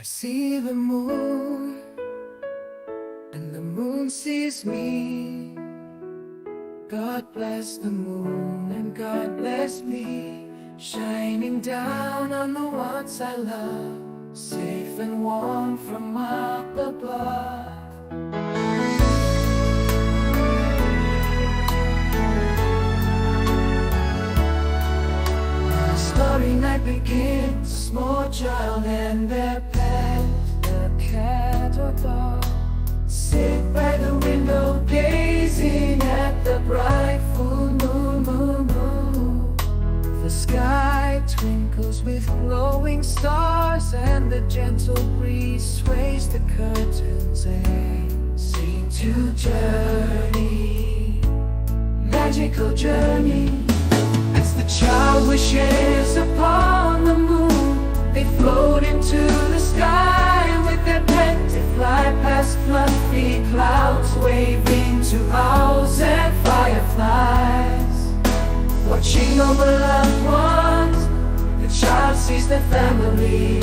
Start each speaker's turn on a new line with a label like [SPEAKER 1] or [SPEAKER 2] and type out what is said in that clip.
[SPEAKER 1] see the moon, and the moon sees me. God bless the moon and God bless me, shining down on the ones I love, safe and warm from up above. Starry night begins, a small child and their pet, a cat or dog, sit by the window gazing at the bright full moon, moon, moon. The sky twinkles with glowing stars, and the gentle breeze sways the curtains. They seem to journey, magical journey. As the child wishes upon the moon, they float into the sky with their pet. They fly past fluffy clouds, waving to owls and fireflies. Watching over loved ones, the child sees their family